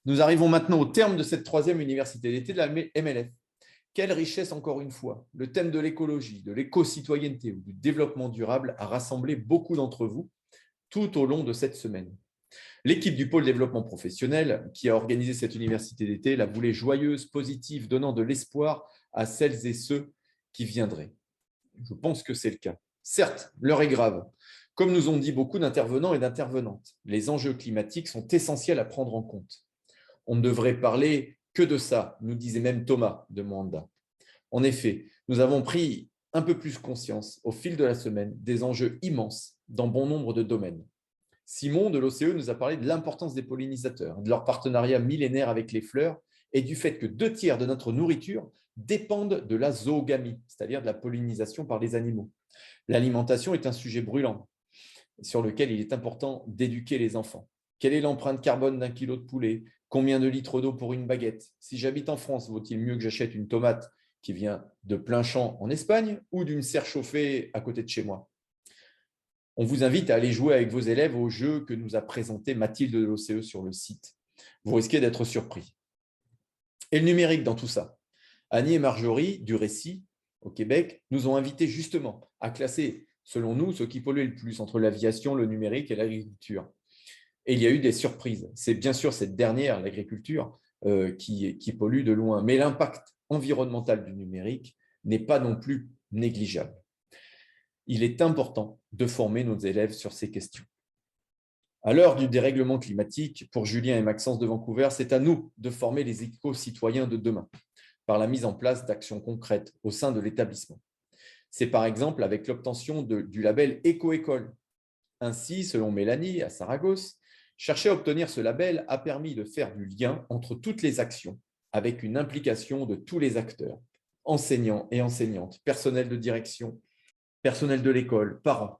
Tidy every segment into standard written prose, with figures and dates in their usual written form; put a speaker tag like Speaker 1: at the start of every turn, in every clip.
Speaker 1: Nous arrivons maintenant au terme de cette troisième université d'été de la MLF. Quelle richesse encore une fois. Le thème de l'écologie, de l'éco-citoyenneté ou du développement durable a rassemblé beaucoup d'entre vous tout au long de cette semaine. L'équipe du pôle développement professionnel qui a organisé cette université d'été la voulait joyeuse, positive, donnant de l'espoir à celles et ceux qui viendraient. Je pense que c'est le cas. Certes, l'heure est grave. Comme nous ont dit beaucoup d'intervenants et d'intervenantes, les enjeux climatiques sont essentiels à prendre en compte. On ne devrait parler que de ça, nous disait même Thomas de Mwanda. En effet, nous avons pris un peu plus conscience au fil de la semaine des enjeux immenses dans bon nombre de domaines. Simon de l'OCE nous a parlé de l'importance des pollinisateurs, de leur partenariat millénaire avec les fleurs et du fait que 2/3 de notre nourriture dépendent de la zoogamie, c'est-à-dire de la pollinisation par les animaux. L'alimentation est un sujet brûlant sur lequel il est important d'éduquer les enfants. Quelle est l'empreinte carbone d'un kilo de poulet? Combien de litres d'eau pour une baguette? Si j'habite en France, vaut-il mieux que j'achète une tomate qui vient de plein champ en Espagne ou d'une serre chauffée à côté de chez moi? On vous invite à aller jouer avec vos élèves au jeu que nous a présenté Mathilde de l'OCE sur le site. Vous risquez d'être surpris. Et le numérique dans tout ça? Annie et Marjorie, du Récit, au Québec, nous ont invités justement à classer, selon nous, ce qui polluait le plus entre l'aviation, le numérique et l'agriculture. Et il y a eu des surprises. C'est bien sûr cette dernière, l'agriculture, qui pollue de loin. Mais l'impact environnemental du numérique n'est pas non plus négligeable. Il est important de former nos élèves sur ces questions. À l'heure du dérèglement climatique, pour Julien et Maxence de Vancouver, c'est à nous de former les éco-citoyens de demain par la mise en place d'actions concrètes au sein de l'établissement. C'est par exemple avec l'obtention du label Éco-École. Ainsi, selon Mélanie à Saragosse, chercher à obtenir ce label a permis de faire du lien entre toutes les actions avec une implication de tous les acteurs, enseignants et enseignantes, personnel de direction, personnel de l'école, parents.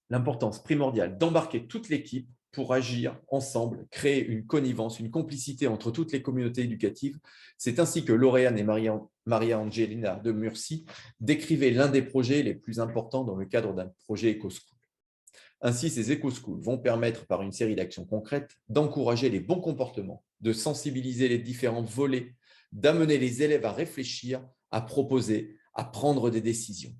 Speaker 1: L'importance primordiale d'embarquer toute l'équipe pour agir ensemble, créer une connivence, une complicité entre toutes les communautés éducatives. C'est ainsi que Lauriane et Maria Angelina de Murcie décrivaient l'un des projets les plus importants dans le cadre d'un projet EcoSchool. Ainsi, ces EcoSchools vont permettre, par une série d'actions concrètes, d'encourager les bons comportements, de sensibiliser les différents volets, d'amener les élèves à réfléchir, à proposer, à prendre des décisions.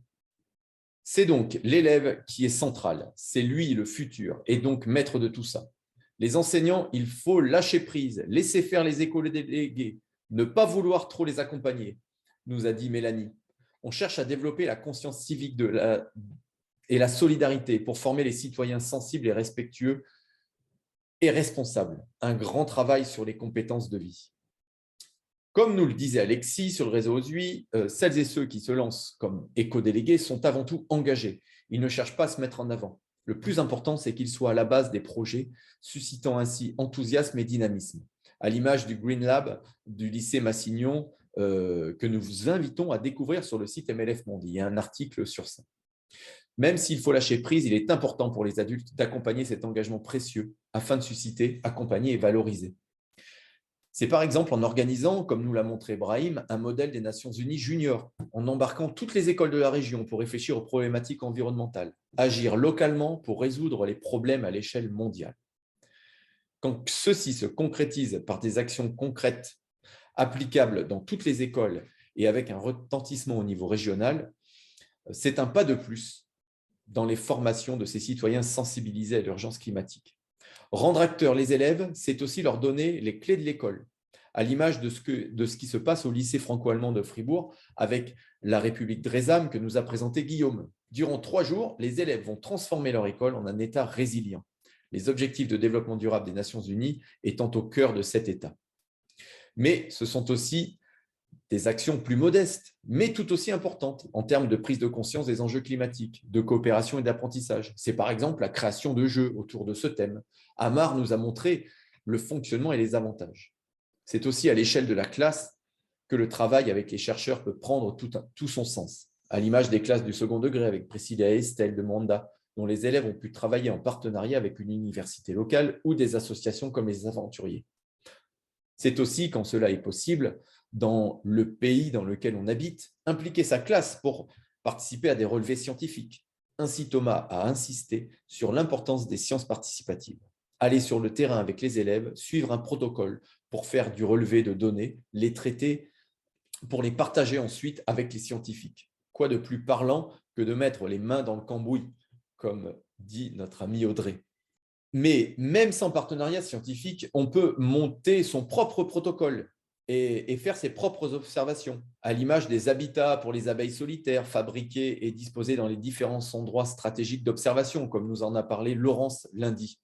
Speaker 1: C'est donc l'élève qui est central, c'est lui le futur et donc maître de tout ça. Les enseignants, il faut lâcher prise, laisser faire les éco-délégués, ne pas vouloir trop les accompagner, nous a dit Mélanie. On cherche à développer la conscience civique et la solidarité pour former les citoyens sensibles et respectueux et responsables. Un grand travail sur les compétences de vie. Comme nous le disait Alexis sur le réseau OSUI, celles et ceux qui se lancent comme éco-délégués sont avant tout engagés. Ils ne cherchent pas à se mettre en avant. Le plus important, c'est qu'ils soient à la base des projets, suscitant ainsi enthousiasme et dynamisme. À l'image du Green Lab du lycée Massignon, que nous vous invitons à découvrir sur le site MLF Monde. Il y a un article sur ça. Même s'il faut lâcher prise, il est important pour les adultes d'accompagner cet engagement précieux afin de susciter, accompagner et valoriser. C'est par exemple en organisant, comme nous l'a montré Brahim, un modèle des Nations Unies junior, en embarquant toutes les écoles de la région pour réfléchir aux problématiques environnementales, agir localement pour résoudre les problèmes à l'échelle mondiale. Quand ceci se concrétise par des actions concrètes applicables dans toutes les écoles et avec un retentissement au niveau régional, c'est un pas de plus dans les formations de ces citoyens sensibilisés à l'urgence climatique. Rendre acteurs les élèves, c'est aussi leur donner les clés de l'école, à l'image de ce qui se passe au lycée franco-allemand de Fribourg avec la République Dresam que nous a présenté Guillaume. Durant 3 jours, les élèves vont transformer leur école en un État résilient, les objectifs de développement durable des Nations Unies étant au cœur de cet État. Mais ce sont aussi des actions plus modestes, mais tout aussi importantes en termes de prise de conscience des enjeux climatiques, de coopération et d'apprentissage. C'est par exemple la création de jeux autour de ce thème. Amar nous a montré le fonctionnement et les avantages. C'est aussi à l'échelle de la classe que le travail avec les chercheurs peut prendre tout son sens, à l'image des classes du second degré avec Priscilla et Estelle de Manda, dont les élèves ont pu travailler en partenariat avec une université locale ou des associations comme les Aventuriers. C'est aussi, quand cela est possible, dans le pays dans lequel on habite, impliquer sa classe pour participer à des relevés scientifiques. Ainsi, Thomas a insisté sur l'importance des sciences participatives. aller sur le terrain avec les élèves, suivre un protocole pour faire du relevé de données, les traiter, pour les partager ensuite avec les scientifiques. Quoi de plus parlant que de mettre les mains dans le cambouis, comme dit notre ami Audrey. Mais même sans partenariat scientifique, on peut monter son propre protocole et faire ses propres observations, à l'image des habitats pour les abeilles solitaires fabriqués et disposés dans les différents endroits stratégiques d'observation, comme nous en a parlé Laurence lundi.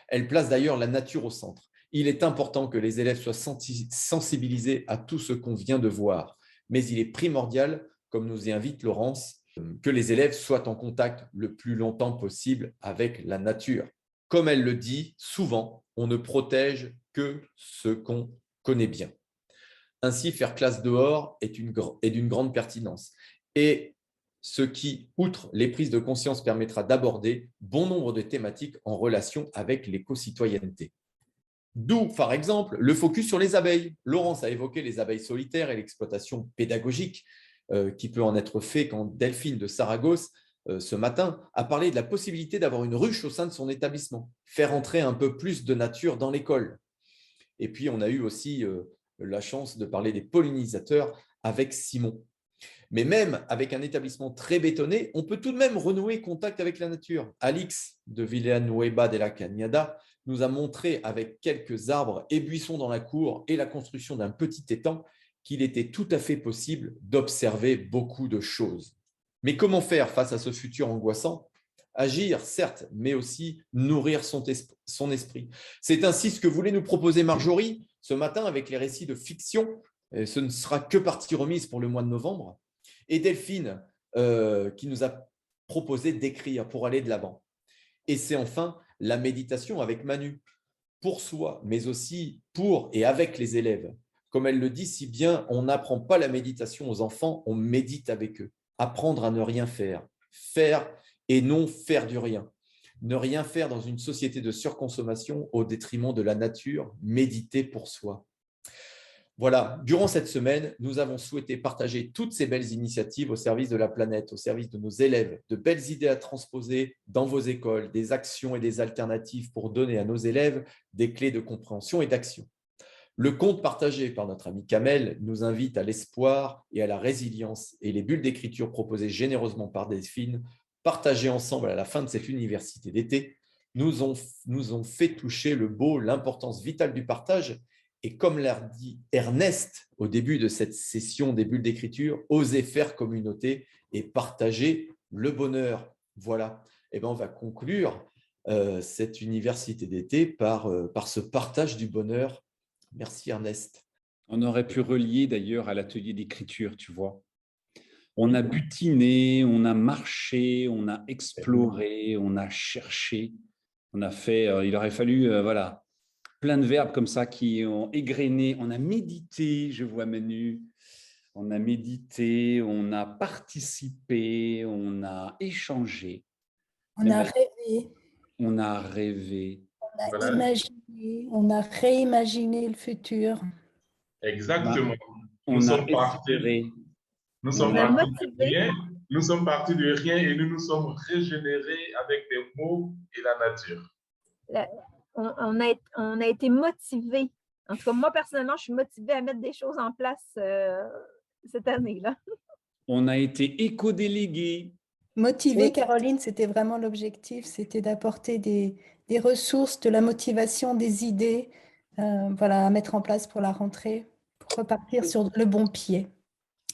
Speaker 1: Elle place d'ailleurs la nature au centre. Il est important que les élèves soient sensibilisés à tout ce qu'on vient de voir, mais il est primordial, comme nous y invite Laurence, que les élèves soient en contact le plus longtemps possible avec la nature. Comme elle le dit souvent, on ne protège que ce qu'on connaît bien. Ainsi, faire classe dehors est d'une grande pertinence. Et ce qui, outre les prises de conscience, permettra d'aborder bon nombre de thématiques en relation avec l'éco-citoyenneté. D'où, par exemple, le focus sur les abeilles. Laurence a évoqué les abeilles solitaires et l'exploitation pédagogique qui peut en être fait quand Delphine de Saragosse, ce matin, a parlé de la possibilité d'avoir une ruche au sein de son établissement, faire entrer un peu plus de nature dans l'école. Et puis, on a eu aussi la chance de parler des pollinisateurs avec Simon. Mais même avec un établissement très bétonné, on peut tout de même renouer contact avec la nature. Alix de Villanueva de la Cañada nous a montré avec quelques arbres et buissons dans la cour et la construction d'un petit étang qu'il était tout à fait possible d'observer beaucoup de choses. Mais comment faire face à ce futur angoissant ? Agir, certes, mais aussi nourrir son esprit. C'est ainsi ce que voulait nous proposer Marjorie ce matin avec les récits de fiction. Ce ne sera que partie remise pour le mois de novembre. Et Delphine, qui nous a proposé d'écrire pour aller de l'avant. Et c'est enfin la méditation avec Manu, pour soi, mais aussi pour et avec les élèves. Comme elle le dit si bien, on n'apprend pas la méditation aux enfants, on médite avec eux. Apprendre à ne rien faire, faire et non faire du rien. Ne rien faire dans une société de surconsommation au détriment de la nature, méditer pour soi. Voilà, durant cette semaine, nous avons souhaité partager toutes ces belles initiatives au service de la planète, au service de nos élèves, de belles idées à transposer dans vos écoles, des actions et des alternatives pour donner à nos élèves des clés de compréhension et d'action. Le conte partagé par notre ami Kamel nous invite à l'espoir et à la résilience, et les bulles d'écriture proposées généreusement par Delphine, partagées ensemble à la fin de cette université d'été, nous ont fait toucher le beau, l'importance vitale du partage. Et comme l'a dit Ernest au début de cette session des bulles d'écriture, oser faire communauté et partager le bonheur. Voilà, et bien, on va conclure cette université d'été par ce partage du bonheur. Merci Ernest.
Speaker 2: On aurait pu relier d'ailleurs à l'atelier d'écriture, tu vois. On a butiné, on a marché, on a exploré, on a cherché, on a fait, il aurait fallu, voilà, plein de verbes comme ça qui ont égrené. On a médité, je vois Manu, on a médité, on a participé, on a échangé.
Speaker 3: On a rêvé.
Speaker 2: On a rêvé.
Speaker 3: On a imaginé, on a réimaginé le futur.
Speaker 4: Exactement.
Speaker 2: On a espéré.
Speaker 4: Nous sommes partis de rien et nous nous sommes régénérés avec des mots et la nature.
Speaker 5: On a été motivés. En tout cas, moi, personnellement, je suis motivée à mettre des choses en place cette année-là.
Speaker 2: On a été éco-délégués.
Speaker 3: Motiver,
Speaker 5: Oui.
Speaker 3: Caroline, c'était vraiment l'objectif, c'était d'apporter des ressources, de la motivation, des idées voilà, à mettre en place pour la rentrée, pour repartir sur le bon pied.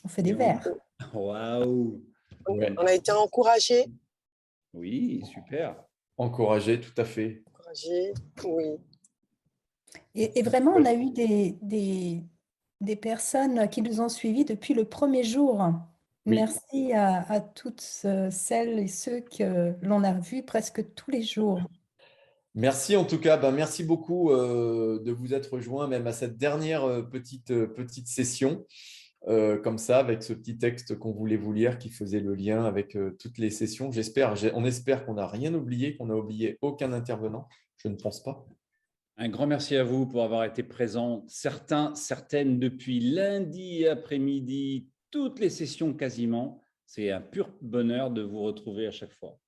Speaker 3: On fait des vers.
Speaker 2: Waouh!
Speaker 1: Ouais.
Speaker 6: On a été encouragés.
Speaker 2: Oui, super.
Speaker 1: Encouragé, tout à fait.
Speaker 6: Encouragés, oui.
Speaker 3: Et vraiment, on a eu des personnes qui nous ont suivis depuis le premier jour.
Speaker 1: Oui.
Speaker 3: Merci à toutes celles et ceux que l'on a vus presque tous les jours.
Speaker 1: Merci en tout cas, merci beaucoup de vous être rejoints même à cette dernière petite session, comme ça, avec ce petit texte qu'on voulait vous lire qui faisait le lien avec toutes les sessions. On espère qu'on n'a rien oublié, qu'on n'a oublié aucun intervenant. Je ne pense pas.
Speaker 2: Un grand merci à vous pour avoir été présents, certaines depuis lundi après-midi, toutes les sessions quasiment. C'est un pur bonheur de vous retrouver à chaque fois.